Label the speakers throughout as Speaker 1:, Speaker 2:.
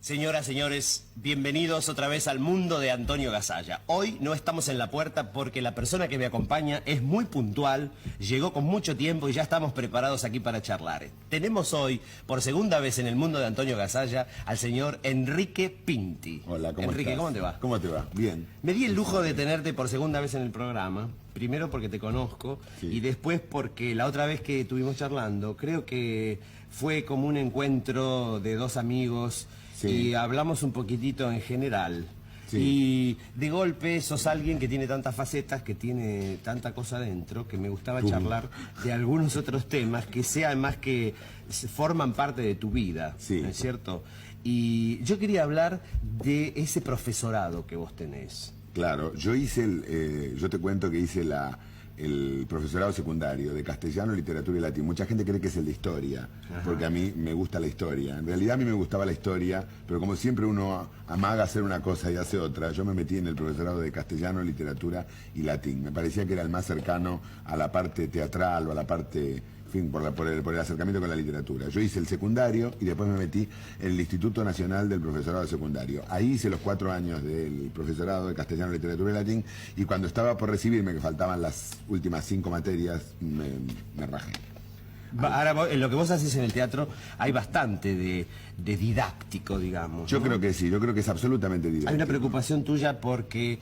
Speaker 1: Señoras, señores, bienvenidos otra vez al mundo de Antonio Gasalla. Hoy no estamos en la puerta porque la persona que me acompaña es muy puntual, llegó con mucho tiempo y ya estamos preparados aquí para charlar. Tenemos hoy, por segunda vez en el mundo de Antonio Gasalla, al señor Enrique Pinti.
Speaker 2: Hola, ¿cómo
Speaker 1: Enrique,
Speaker 2: estás?
Speaker 1: ¿cómo te va?
Speaker 2: ¿Cómo te va? Bien.
Speaker 1: Me di el lujo de tenerte por segunda vez en el programa. Primero porque te conozco,
Speaker 2: Sí.
Speaker 1: y después porque la otra vez que estuvimos charlando, creo que fue como un encuentro de dos amigos.
Speaker 2: Sí.
Speaker 1: Y hablamos un poquitito en general.
Speaker 2: Sí.
Speaker 1: Y de golpe sos alguien que tiene tantas facetas, que tiene tanta cosa dentro, que me gustaba charlar de algunos otros temas que sean más que forman parte de tu vida,
Speaker 2: Sí.
Speaker 1: ¿no es cierto? Y yo quería hablar de ese profesorado que vos tenés.
Speaker 2: Claro, yo hice yo te cuento que hice el profesorado secundario de castellano, literatura y latín. Mucha gente cree que es el de historia, porque a mí me gusta la historia. En realidad a mí me gustaba la historia, pero como siempre uno amaga hacer una cosa y hace otra, yo me metí en el profesorado de castellano, literatura y latín. Me parecía que era el más cercano a la parte teatral o a la parte... En fin, por el acercamiento con la literatura. Yo hice el secundario y después me metí en el Instituto Nacional del Profesorado Secundario. Ahí hice los 4 años del profesorado de castellano, literatura y latín, y cuando estaba por recibirme, que faltaban las últimas 5 materias, me rajé.
Speaker 1: Ahora, en lo que vos haces en el teatro hay bastante de didáctico, digamos.
Speaker 2: Yo
Speaker 1: ¿no?
Speaker 2: creo que sí, yo creo que es absolutamente directo.
Speaker 1: Hay una preocupación tuya porque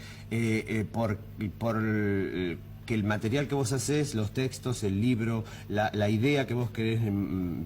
Speaker 1: que el material que vos haces, los textos, el libro, la idea que vos querés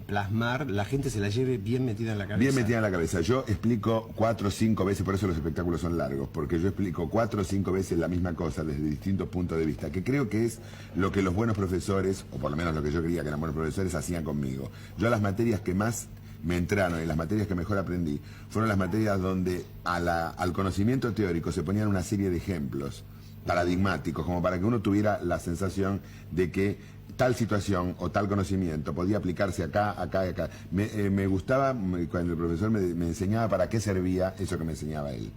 Speaker 1: plasmar, la gente se la lleve bien metida en la cabeza.
Speaker 2: Bien metida en la cabeza. Yo explico 4 o 5 veces, por eso los espectáculos son largos, porque yo explico 4 o 5 veces la misma cosa desde distintos puntos de vista, que creo que es lo que los buenos profesores, o por lo menos lo que yo creía que eran buenos profesores, hacían conmigo. Yo las materias que más me entraron y las materias que mejor aprendí fueron las materias donde al conocimiento teórico se ponían una serie de ejemplos paradigmáticos, como para que uno tuviera la sensación de que tal situación o tal conocimiento podía aplicarse acá, acá y acá. Me gustaba cuando el profesor me enseñaba para qué servía eso que me enseñaba él.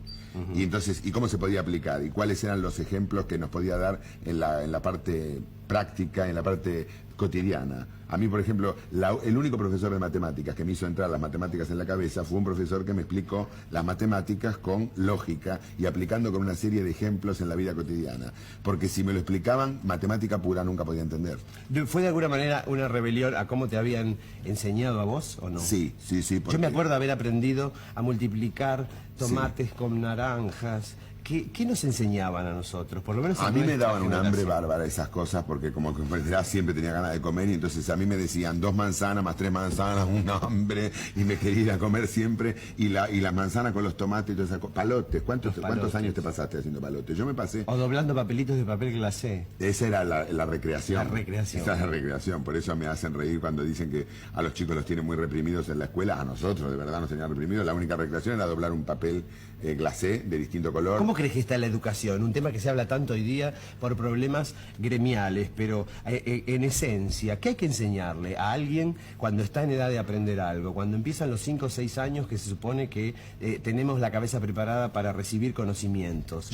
Speaker 2: Y entonces, y cómo se podía aplicar, y cuáles eran los ejemplos que nos podía dar en la parte práctica, en la parte cotidiana. A mí, por ejemplo, el único profesor de matemáticas que me hizo entrar las matemáticas en la cabeza fue un profesor que me explicó las matemáticas con lógica y aplicando con una serie de ejemplos en la vida cotidiana. Porque si me lo explicaban, matemática pura nunca podía entender.
Speaker 1: ¿Fue de alguna manera una rebelión a cómo te habían enseñado a vos o no?
Speaker 2: Sí, sí, sí.
Speaker 1: Yo me acuerdo haber aprendido a multiplicar tomates con naranjas. ¿Qué nos enseñaban a nosotros? Por lo menos
Speaker 2: a mí me daban un hambre
Speaker 1: generación.
Speaker 2: bárbara esas cosas, porque como comprenderás siempre tenía ganas de comer, y entonces a mí me decían 2 manzanas más 3 manzanas, un hambre, y me quería ir a comer siempre, y las manzanas con los tomates y todas esas cosas. Palotes, ¿cuántos años te pasaste haciendo palotes? Yo me pasé...
Speaker 1: O doblando papelitos de papel glacé.
Speaker 2: Esa era la recreación.
Speaker 1: La recreación.
Speaker 2: Esa es la recreación, por eso me hacen reír cuando dicen que a los chicos los tienen muy reprimidos en la escuela. A nosotros de verdad nos tenían reprimidos. La única recreación era doblar un papel glacé de distinto color.
Speaker 1: ¿Cómo crees que está la educación? Un tema que se habla tanto hoy día por problemas gremiales, pero en esencia, ¿qué hay que enseñarle a alguien cuando está en edad de aprender algo? Cuando empiezan los 5 o 6 años que se supone que tenemos la cabeza preparada para recibir conocimientos.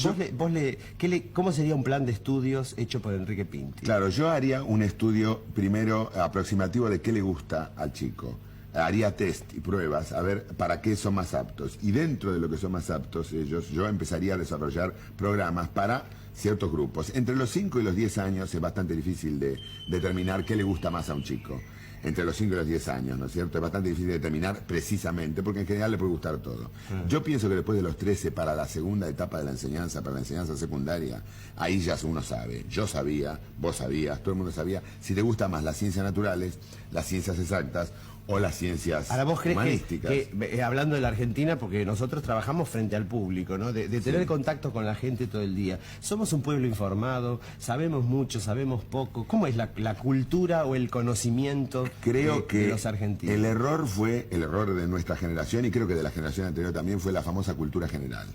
Speaker 1: ¿Cómo sería un plan de estudios hecho por Enrique Pinti?
Speaker 2: Claro, yo haría un estudio primero aproximativo de qué le gusta al chico. Haría test y pruebas a ver para qué son más aptos. Y dentro de lo que son más aptos ellos, yo empezaría a desarrollar programas para ciertos grupos. Entre los 5 y los 10 años es bastante difícil de determinar qué le gusta más a un chico. Entre los 5 y los 10 años, ¿no es cierto? Es bastante difícil de determinar precisamente, porque en general le puede gustar todo. Yo pienso que después de los 13, para la segunda etapa de la enseñanza, para la enseñanza secundaria, ahí ya uno sabe. Yo sabía, vos sabías, todo el mundo sabía, si te gustan más las ciencias naturales, las ciencias exactas, o las ciencias
Speaker 1: Ahora, ¿vos crees
Speaker 2: humanísticas.
Speaker 1: que hablando de la Argentina, porque nosotros trabajamos frente al público, ¿no? De tener contacto con la gente todo el día. Somos un pueblo informado, sabemos mucho, sabemos poco. ¿Cómo es la cultura o el conocimiento de los argentinos?
Speaker 2: El error de nuestra generación, y creo que de la generación anterior también, fue la famosa cultura general.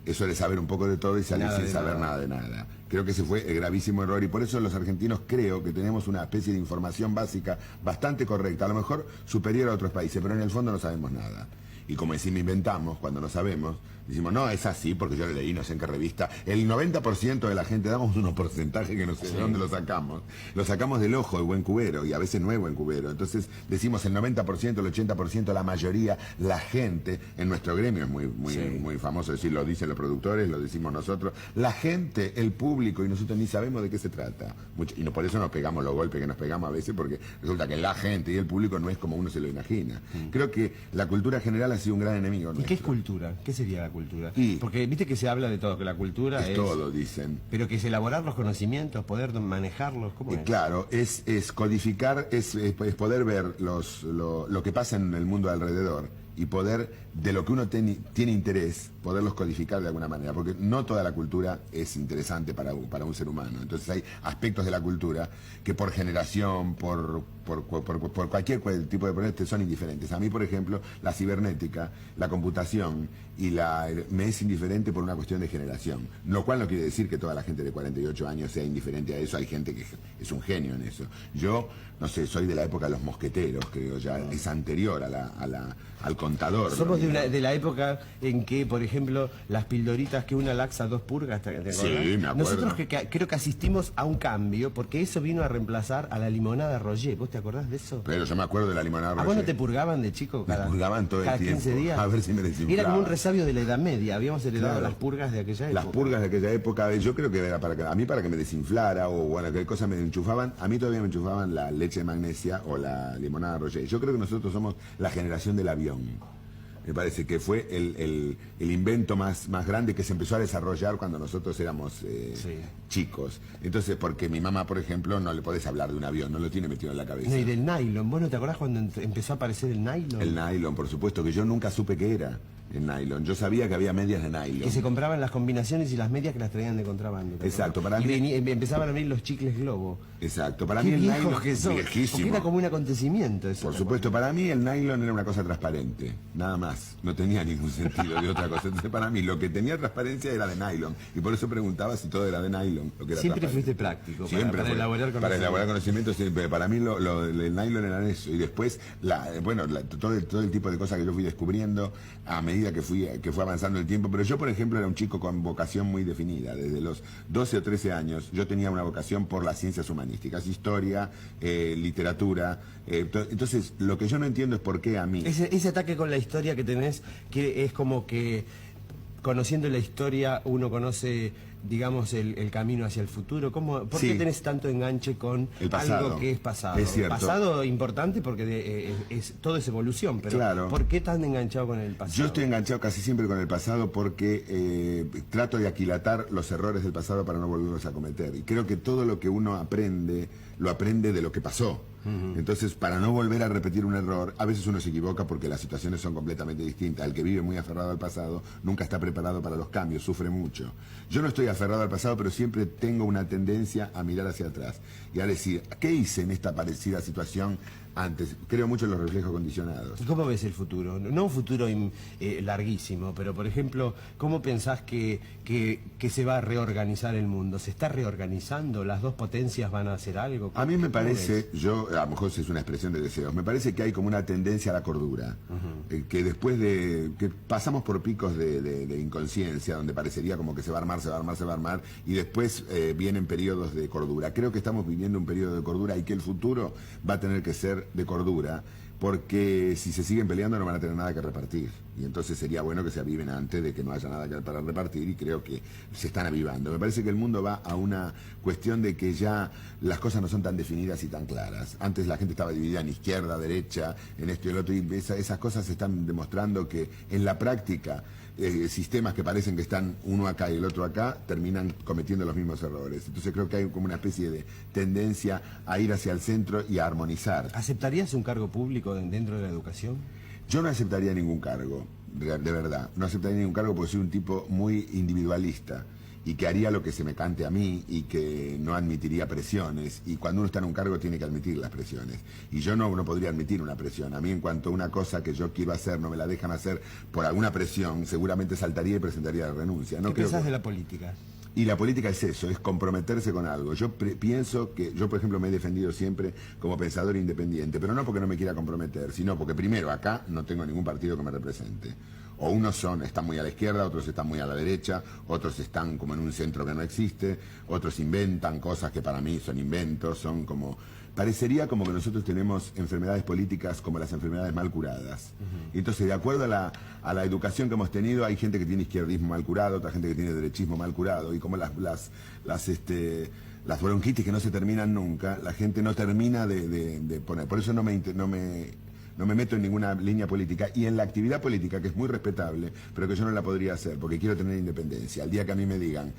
Speaker 2: Eso de saber un poco de todo y salir sin saber nada de nada. Creo que ese fue el gravísimo error, y por eso los argentinos creo que tenemos una especie de información básica bastante correcta, a lo mejor superior a otros países, pero en el fondo no sabemos nada. Y como decimos, inventamos cuando no sabemos, decimos, no, es así porque yo le leí no sé en qué revista. El 90% de la gente, damos unos porcentajes que no sé de dónde lo sacamos. Lo sacamos del ojo, el buen cubero, y a veces no es buen cubero. Entonces decimos el 90%, el 80%, la mayoría, la gente, en nuestro gremio es muy famoso decir, lo dicen los productores, lo decimos nosotros, la gente, el público, y nosotros ni sabemos de qué se trata. Y por eso nos pegamos los golpes que nos pegamos a veces, porque resulta que la gente y el público no es como uno se lo imagina. Creo que la cultura general ha sido un gran enemigo nuestro.
Speaker 1: ¿Y qué es cultura? ¿Qué sería la cultura?
Speaker 2: Y
Speaker 1: porque viste que se habla de todo, que la cultura es
Speaker 2: todo, dicen.
Speaker 1: Pero que es elaborar los conocimientos, poder manejarlos, ¿cómo es?
Speaker 2: Claro, es codificar, es poder ver lo que pasa en el mundo alrededor y poder, de lo que uno tiene interés, poderlos codificar de alguna manera, porque no toda la cultura es interesante para un ser humano. Entonces hay aspectos de la cultura que por generación, por cualquier tipo de proyecto son indiferentes. A mí, por ejemplo, la cibernética, la computación me es indiferente por una cuestión de generación, lo cual no quiere decir que toda la gente de 48 años sea indiferente a eso. Hay gente que es un genio en eso. Yo, no sé, soy de la época de los mosqueteros, creo, ya es anterior al contador.
Speaker 1: Somos de la época en que, por ejemplo, las pildoritas que una laxa, dos purgas, ¿te acordás?
Speaker 2: Sí, me acuerdo.
Speaker 1: Nosotros creo que asistimos a un cambio, porque eso vino a reemplazar a la limonada Roger. ¿Vos te acordás de eso?
Speaker 2: Pero yo me acuerdo de la limonada Roger.
Speaker 1: ¿A vos no te purgaban de chico
Speaker 2: Me purgaban todo el tiempo.
Speaker 1: 15 días?
Speaker 2: A ver si me desinflaba.
Speaker 1: Era como un resabio de la Edad Media. Habíamos heredado las purgas de aquella época.
Speaker 2: Las purgas de aquella época, yo creo que era para que me desinflara, o bueno, qué cosa me enchufaban. A mí todavía me enchufaban la leche de magnesia o la limonada Roger. Yo creo que nosotros somos la generación del avión. Me parece que fue el invento más grande que se empezó a desarrollar cuando nosotros éramos chicos. Entonces, porque mi mamá, por ejemplo, no le podés hablar de un avión, no lo tiene metido en la cabeza.
Speaker 1: No, y del nylon. ¿Vos no te acordás cuando empezó a aparecer el nylon?
Speaker 2: El nylon, por supuesto, que yo nunca supe qué era el nylon. Yo sabía que había medias de nylon.
Speaker 1: Que se compraban las combinaciones y las medias que las traían de contrabando.
Speaker 2: Exacto, para mí.
Speaker 1: Empezaban a venir los chicles Globo.
Speaker 2: Exacto, para
Speaker 1: Qué
Speaker 2: mí el
Speaker 1: viejos
Speaker 2: nylon
Speaker 1: que son.
Speaker 2: viejísimo.
Speaker 1: Porque era como un acontecimiento eso.
Speaker 2: Por supuesto, para mí el nylon era una cosa transparente, nada más. No tenía ningún sentido de otra cosa. Entonces, para mí lo que tenía transparencia era de nylon. Y por eso preguntaba si todo era de nylon. Lo que era
Speaker 1: Siempre fuiste práctico.
Speaker 2: Siempre
Speaker 1: para elaborar conocimiento.
Speaker 2: Para elaborar conocimiento, siempre. Para mí el nylon era eso. Y después, todo el tipo de cosas que yo fui descubriendo a medida que fue avanzando el tiempo. Pero yo, por ejemplo, era un chico con vocación muy definida. Desde los 12 o 13 años yo tenía una vocación por las ciencias humanísticas, historia, literatura. Entonces, lo que yo no entiendo es por qué a mí.
Speaker 1: Ese ataque con la historia que tenés, que es como que conociendo la historia uno conoce, digamos, el camino hacia el futuro. ¿Por qué tenés tanto enganche con algo que es pasado?
Speaker 2: Es cierto.
Speaker 1: Pasado importante porque todo es evolución, pero
Speaker 2: claro.
Speaker 1: ¿Por qué tan enganchado con el pasado?
Speaker 2: Yo estoy enganchado casi siempre con el pasado porque trato de aquilatar los errores del pasado para no volverlos a cometer. Y creo que todo lo que uno aprende, lo aprende de lo que pasó. Entonces, para no volver a repetir un error, a veces uno se equivoca porque las situaciones son completamente distintas. El que vive muy aferrado al pasado nunca está preparado para los cambios, sufre mucho. Yo no estoy aferrado al pasado, pero siempre tengo una tendencia a mirar hacia atrás y a decir, ¿qué hice en esta parecida situación antes? Creo mucho en los reflejos condicionados.
Speaker 1: ¿Y cómo ves el futuro? No un futuro larguísimo, pero por ejemplo, ¿cómo pensás que se va a reorganizar el mundo? ¿Se está reorganizando? ¿Las dos potencias van a hacer algo?
Speaker 2: A mí me parece, a lo mejor es una expresión de deseos, me parece que hay como una tendencia a la cordura, que después de que pasamos por picos de inconsciencia, donde parecería como que se va a armar, y después vienen periodos de cordura. Creo que estamos viviendo un periodo de cordura y que el futuro va a tener que ser de cordura, porque si se siguen peleando no van a tener nada que repartir. Y entonces sería bueno que se aviven antes de que no haya nada para repartir, y creo que se están avivando. Me parece que el mundo va a una cuestión de que ya las cosas no son tan definidas y tan claras. Antes la gente estaba dividida en izquierda, derecha, en esto y el otro, y esas cosas se están demostrando que en la práctica sistemas que parecen que están uno acá y el otro acá terminan cometiendo los mismos errores. Entonces creo que hay como una especie de tendencia a ir hacia el centro y a armonizar.
Speaker 1: ¿Aceptarías un cargo público dentro de la educación?
Speaker 2: Yo no aceptaría ningún cargo, de verdad. No aceptaría ningún cargo porque soy un tipo muy individualista y que haría lo que se me cante a mí y que no admitiría presiones. Y cuando uno está en un cargo tiene que admitir las presiones. Y yo no podría admitir una presión. A mí, en cuanto a una cosa que yo quiero hacer no me la dejan hacer por alguna presión, seguramente saltaría y presentaría la renuncia.
Speaker 1: ¿Qué pensás de la política?
Speaker 2: Y la política es eso, es comprometerse con algo. Yo pienso que, yo por ejemplo me he defendido siempre como pensador independiente, pero no porque no me quiera comprometer, sino porque primero acá no tengo ningún partido que me represente. O unos están muy a la izquierda, otros están muy a la derecha, otros están como en un centro que no existe, otros inventan cosas que para mí son inventos, son como... Parecería como que nosotros tenemos enfermedades políticas como las enfermedades mal curadas. Y entonces, de acuerdo a la educación que hemos tenido, hay gente que tiene izquierdismo mal curado, otra gente que tiene derechismo mal curado, y como las bronquitis que no se terminan nunca, la gente no termina de poner. Por eso no me meto en ninguna línea política, y en la actividad política, que es muy respetable, pero que yo no la podría hacer, porque quiero tener independencia. Al día que a mí me digan,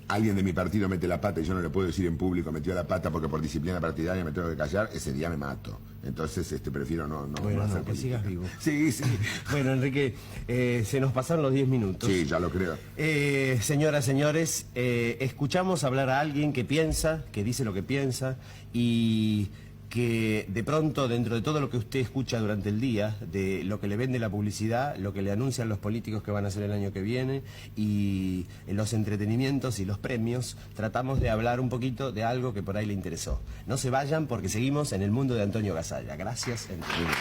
Speaker 2: alguien de mi partido mete la pata y yo no le puedo decir en público metió la pata porque por disciplina partidaria me tengo que callar, ese día me mato. Entonces prefiero no
Speaker 1: bueno,
Speaker 2: hacer
Speaker 1: que
Speaker 2: política.
Speaker 1: sigas vivo.
Speaker 2: Sí.
Speaker 1: Bueno, Enrique, se nos pasaron los 10 minutos.
Speaker 2: Sí, ya lo creo.
Speaker 1: Señoras, señores, escuchamos hablar a alguien que piensa, que dice lo que piensa, y que de pronto, dentro de todo lo que usted escucha durante el día, de lo que le vende la publicidad, lo que le anuncian los políticos que van a hacer el año que viene, y los entretenimientos y los premios, tratamos de hablar un poquito de algo que por ahí le interesó. No se vayan porque seguimos en el mundo de Antonio Gasalla. Gracias, Enrique.